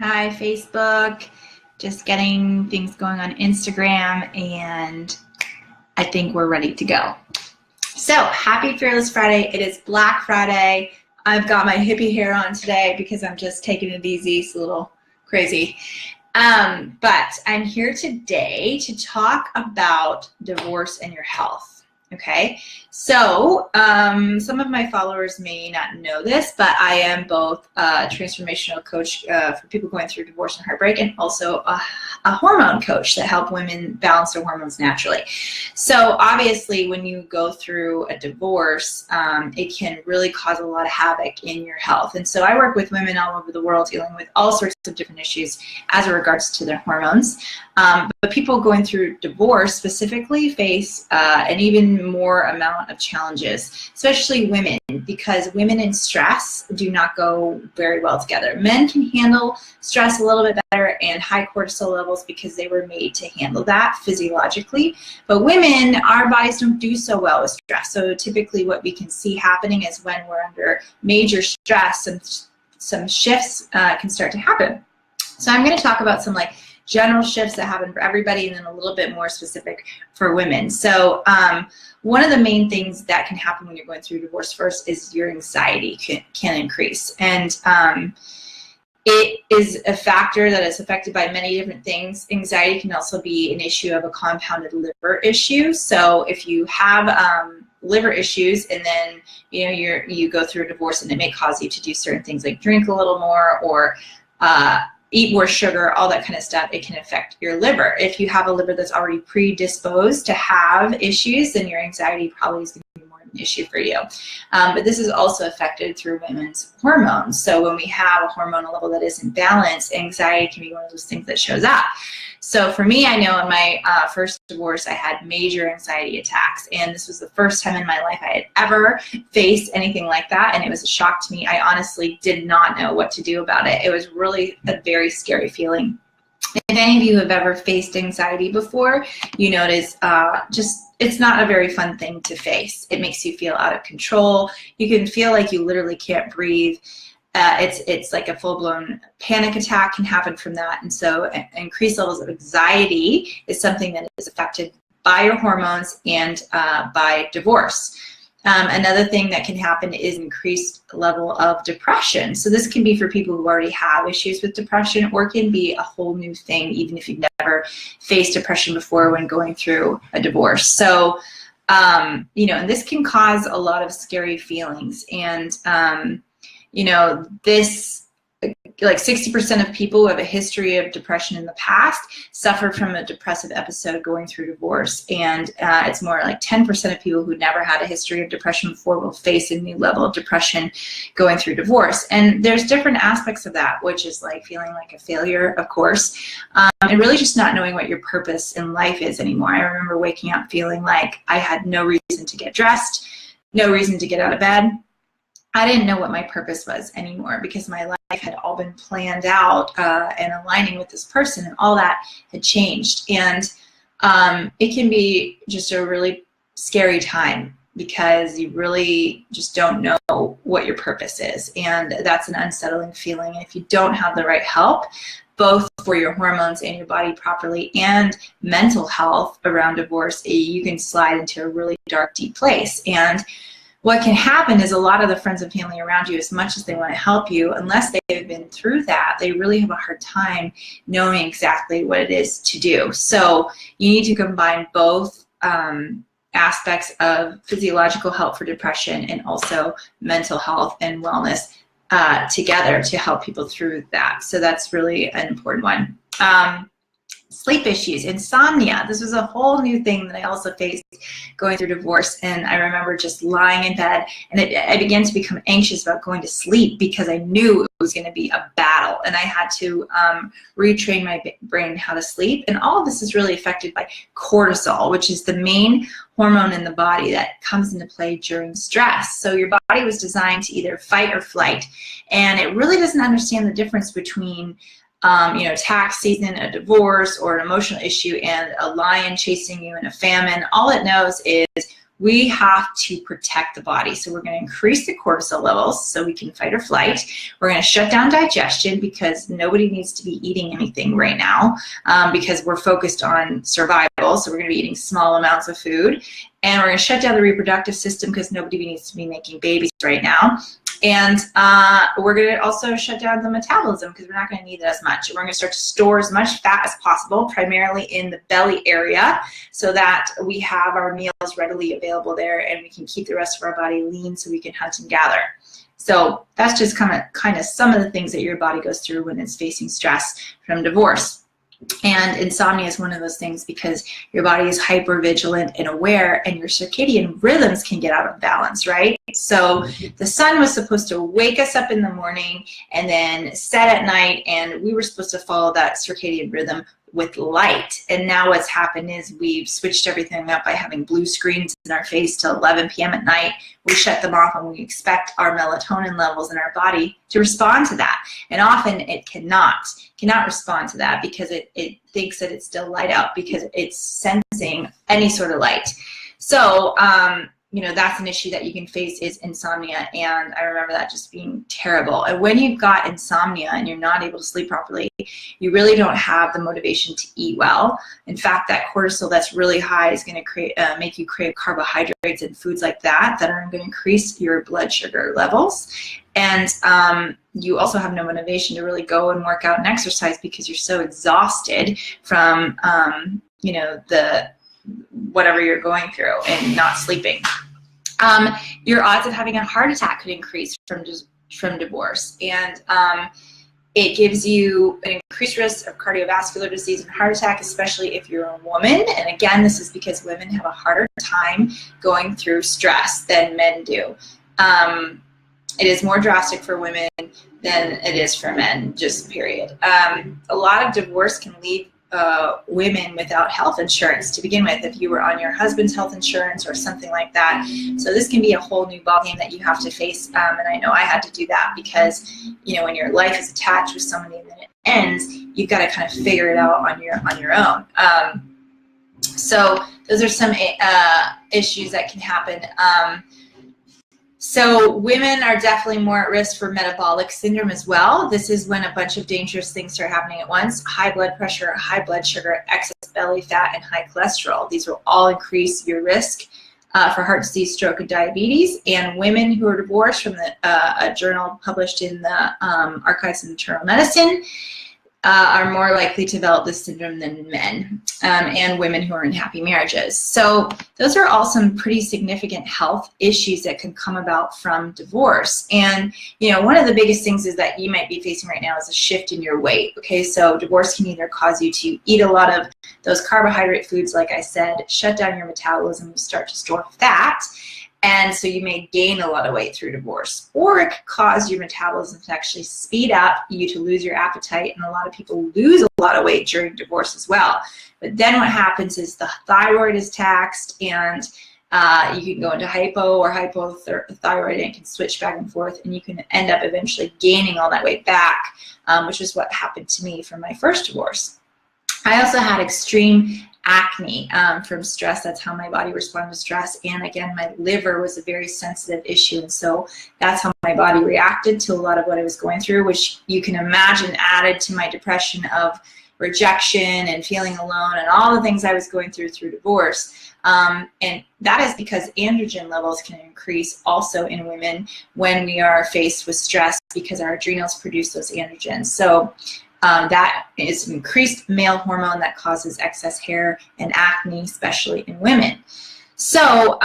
Hi, Facebook. Just getting things going on Instagram, and I think we're ready to go. So, happy Fearless Friday. It is Black Friday. I've got my hippie hair on today because I'm just taking it easy. It's a little crazy. But I'm here today to talk about divorce and your health. Okay, so some of my followers may not know this, but I am both a transformational coach for people going through divorce and heartbreak, and also a hormone coach that help women balance their hormones naturally. So obviously when you go through a divorce, it can really cause a lot of havoc in your health. And so I work with women all over the world dealing with all sorts of different issues as it regards to their hormones. But people going through divorce specifically face an even more amount of challenges, especially women, because women in stress do not go very well together. Men can handle stress a little bit better and high cortisol levels because they were made to handle that physiologically. But women, our bodies don't do so well with stress. So typically what we can see happening is when we're under major stress, and some shifts can start to happen. So I'm going to talk about some general shifts that happen for everybody, and then a little bit more specific for women. So one of the main things that can happen when you're going through divorce first is your anxiety can increase. And it is a factor that is affected by many different things. Anxiety can also be an issue of a compounded liver issue. So if you have liver issues, and then you go through a divorce, and it may cause you to do certain things like drink a little more or eat more sugar, all that kind of stuff, it can affect your liver. If you have a liver that's already predisposed to have issues, then your anxiety probably is going to be more of an issue for you. But this is also affected through women's hormones. So when we have a hormonal level that isn't balanced, anxiety can be one of those things that shows up. So for me, I know in my first divorce, I had major anxiety attacks, and this was the first time in my life I had ever faced anything like that, and it was a shock to me. I honestly did not know what to do about it. It was really a very scary feeling. If any of you have ever faced anxiety before, you notice it's not a very fun thing to face. It makes you feel out of control. You can feel like you literally can't breathe. It's like a full-blown panic attack can happen from that. And so increased levels of anxiety is something that is affected by your hormones and by divorce. Another thing that can happen is increased level of depression. So this can be for people who already have issues with depression, or can be a whole new thing even if you've never faced depression before when going through a divorce. So, and this can cause a lot of scary feelings. And this, 60% of people who have a history of depression in the past suffered from a depressive episode going through divorce. And it's more like 10% of people who never had a history of depression before will face a new level of depression going through divorce. And there's different aspects of that, which is like feeling like a failure, of course, and really just not knowing what your purpose in life is anymore. I remember waking up feeling like I had no reason to get dressed, no reason to get out of bed. I didn't know what my purpose was anymore, because my life had all been planned out and aligning with this person, and all that had changed. And it can be just a really scary time, because you really just don't know what your purpose is. And that's an unsettling feeling. And if you don't have the right help, both for your hormones and your body properly, and mental health around divorce, you can slide into a really dark, deep place. And what can happen is a lot of the friends and family around you, as much as they want to help you, unless they've been through that, they really have a hard time knowing exactly what it is to do. So you need to combine both aspects of physiological health for depression and also mental health and wellness together to help people through that. So that's really an important one. Sleep issues, insomnia. This was a whole new thing that I also faced going through divorce. And I remember just lying in bed, and I began to become anxious about going to sleep, because I knew it was going to be a battle, and I had to retrain my brain how to sleep. And all of this is really affected by cortisol, which is the main hormone in the body that comes into play during stress. So your body was designed to either fight or flight, and it really doesn't understand the difference between tax season, a divorce, or an emotional issue, and a lion chasing you in a famine. All it knows is we have to protect the body. So we're going to increase the cortisol levels so we can fight or flight. We're going to shut down digestion because nobody needs to be eating anything right now because we're focused on survival. So we're going to be eating small amounts of food. And we're going to shut down the reproductive system because nobody needs to be making babies right now. And we're going to also shut down the metabolism because we're not going to need it as much. We're going to start to store as much fat as possible, primarily in the belly area, so that we have our meals readily available there and we can keep the rest of our body lean so we can hunt and gather. So that's just kind of some of the things that your body goes through when it's facing stress from divorce. And insomnia is one of those things because your body is hyper vigilant and aware, and your circadian rhythms can get out of balance, right? So the sun was supposed to wake us up in the morning and then set at night, and we were supposed to follow that circadian rhythm with light. And now what's happened is we've switched everything up by having blue screens in our face till 11 p.m. at night. We shut them off and we expect our melatonin levels in our body to respond to that. And often it cannot respond to that because it thinks that it's still light out because it's sensing any sort of light. So, that's an issue that you can face is insomnia. And I remember that just being terrible. And when you've got insomnia and you're not able to sleep properly, you really don't have the motivation to eat well. In fact, that cortisol that's really high is going to make you crave carbohydrates and foods like that are going to increase your blood sugar levels. And you also have no motivation to really go and work out and exercise because you're so exhausted from, the whatever you're going through and not sleeping. Your odds of having a heart attack could increase from divorce. And it gives you an increased risk of cardiovascular disease and heart attack, especially if you're a woman. And again, this is because women have a harder time going through stress than men do. It is more drastic for women than it is for men, just period. A lot of divorce can leave women without health insurance to begin with if you were on your husband's health insurance or something like that. So this can be a whole new ballgame that you have to face. And I know I had to do that because, when your life is attached with somebody and then it ends, you've got to kind of figure it out on your own. So those are some issues that can happen. So women are definitely more at risk for metabolic syndrome as well. This is when a bunch of dangerous things start happening at once: high blood pressure, high blood sugar, excess belly fat, and high cholesterol. These will all increase your risk for heart disease, stroke, and diabetes. And women who are divorced from a journal published in the Archives of Internal Medicine are more likely to develop this syndrome than men, and women who are in happy marriages. So those are all some pretty significant health issues that can come about from divorce. And, one of the biggest things is that you might be facing right now is a shift in your weight. Okay, so divorce can either cause you to eat a lot of those carbohydrate foods, like I said, shut down your metabolism, start to store fat, and so you may gain a lot of weight through divorce. Or it could cause your metabolism to actually speed up, you to lose your appetite, and a lot of people lose a lot of weight during divorce as well. But then what happens is the thyroid is taxed, and you can go into hypo or hypothyroid, and it can switch back and forth, and you can end up eventually gaining all that weight back, which is what happened to me from my first divorce. I also had extreme acne from stress. That's how my body responded to stress. And again, my liver was a very sensitive issue. And so that's how my body reacted to a lot of what I was going through, which you can imagine added to my depression of rejection and feeling alone and all the things I was going through divorce. And that is because androgen levels can increase also in women when we are faced with stress because our adrenals produce those androgens. So that is an increased male hormone that causes excess hair and acne, especially in women. So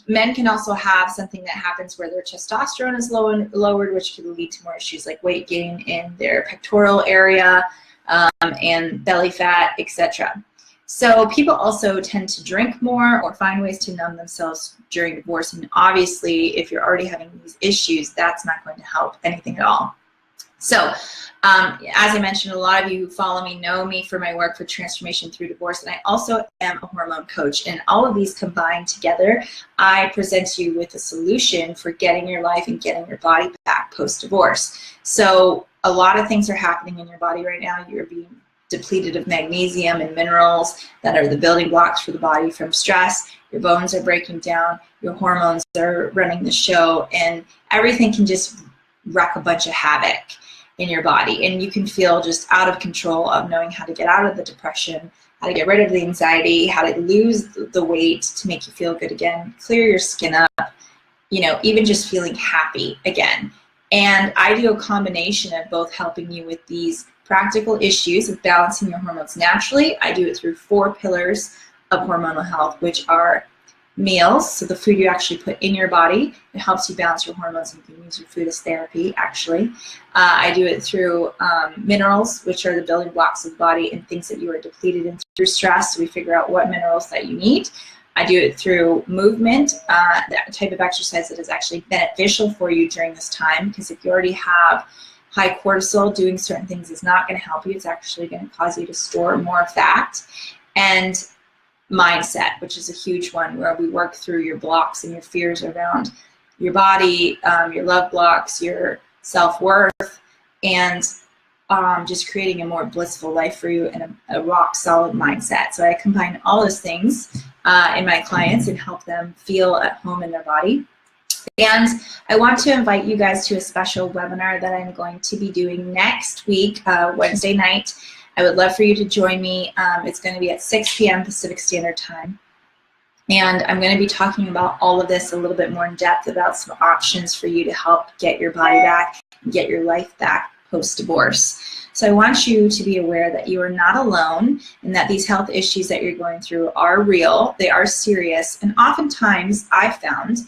men can also have something that happens where their testosterone is lowered, which can lead to more issues like weight gain in their pectoral area and belly fat, etc. So people also tend to drink more or find ways to numb themselves during divorce. And obviously, if you're already having these issues, that's not going to help anything at all. So as I mentioned, a lot of you who follow me know me for my work for transformation through divorce, and I also am a hormone coach. And all of these combined together, I present you with a solution for getting your life and getting your body back post-divorce. So a lot of things are happening in your body right now. You're being depleted of magnesium and minerals that are the building blocks for the body from stress. your bones are breaking down, your hormones are running the show, and everything can just wreak a bunch of havoc in your body. And you can feel just out of control of knowing how to get out of the depression, how to get rid of the anxiety, how to lose the weight to make you feel good again, clear your skin up, you know, even just feeling happy again. And I do a combination of both helping you with these practical issues of balancing your hormones naturally. I do it through 4 pillars of hormonal health, which are meals, so the food you actually put in your body. It helps you balance your hormones, and you can use your food as therapy, actually. I do it through minerals, which are the building blocks of the body and things that you are depleted in through stress, so we figure out what minerals that you need. I do it through movement, that type of exercise that is actually beneficial for you during this time, because if you already have high cortisol, doing certain things is not going to help you. It's actually going to cause you to store more fat. And mindset, which is a huge one, where we work through your blocks and your fears around your body, your love blocks, your self-worth, and just creating a more blissful life for you and a rock solid mindset. So I combine all those things in my clients and help them feel at home in their body. And I want to invite you guys to a special webinar that I'm going to be doing next week, Wednesday night. I would love for you to join me. It's going to be at 6 p.m. Pacific Standard Time. And I'm going to be talking about all of this a little bit more in depth, about some options for you to help get your body back and get your life back post-divorce. So I want you to be aware that you are not alone, and that these health issues that you're going through are real, they are serious, and oftentimes I've found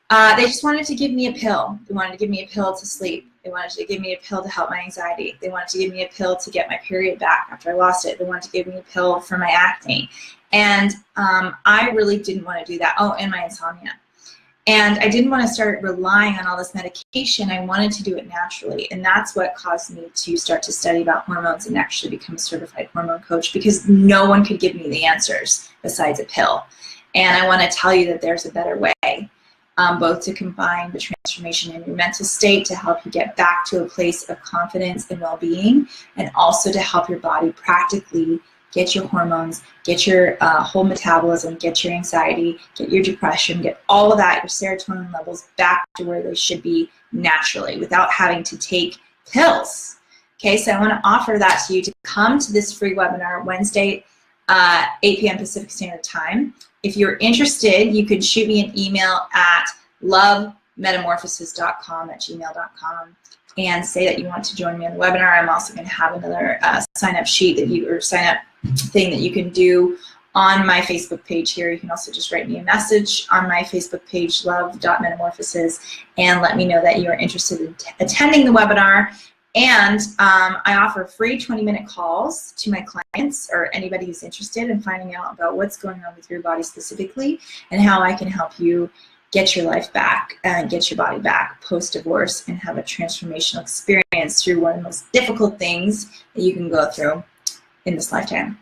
they just wanted to give me a pill. They wanted to give me a pill to sleep. They wanted to give me a pill to help my anxiety. They wanted to give me a pill to get my period back after I lost it. They wanted to give me a pill for my acne. And I really didn't want to do that. Oh, and my insomnia. And I didn't want to start relying on all this medication. I wanted to do it naturally. And that's what caused me to start to study about hormones and actually become a certified hormone coach, because no one could give me the answers besides a pill. And I want to tell you that there's a better way. Both to combine the transformation in your mental state to help you get back to a place of confidence and well-being, and also to help your body practically get your hormones, get your whole metabolism, get your anxiety, get your depression, get all of that, your serotonin levels back to where they should be naturally without having to take pills. Okay, so I want to offer that to you to come to this free webinar Wednesday, 8 p.m. Pacific Standard Time. If you're interested, you can shoot me an email at lovemetamorphosis.com@gmail.com and say that you want to join me on the webinar. I'm also going to have another sign-up sheet that you, or sign-up thing that you can do on my Facebook page here. You can also just write me a message on my Facebook page, love.metamorphosis, and let me know that you are interested in attending the webinar. And I offer free 20-minute calls to my clients or anybody who's interested in finding out about what's going on with your body specifically and how I can help you get your life back and get your body back post-divorce and have a transformational experience through one of the most difficult things that you can go through in this lifetime.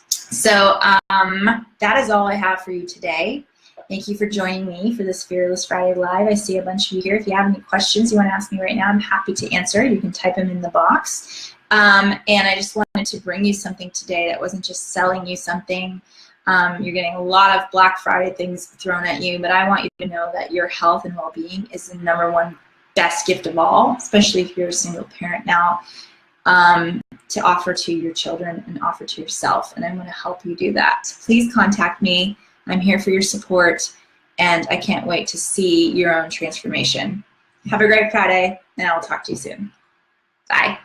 So that is all I have for you today. Thank you for joining me for this Fearless Friday Live. I see a bunch of you here. If you have any questions you want to ask me right now, I'm happy to answer. You can type them in the box. And I just wanted to bring you something today that wasn't just selling you something. You're getting a lot of Black Friday things thrown at you, but I want you to know that your health and well-being is the #1 best gift of all, especially if you're a single parent now, to offer to your children and offer to yourself. And I'm going to help you do that. So please contact me. I'm here for your support, and I can't wait to see your own transformation. Have a great Friday, and I will talk to you soon. Bye.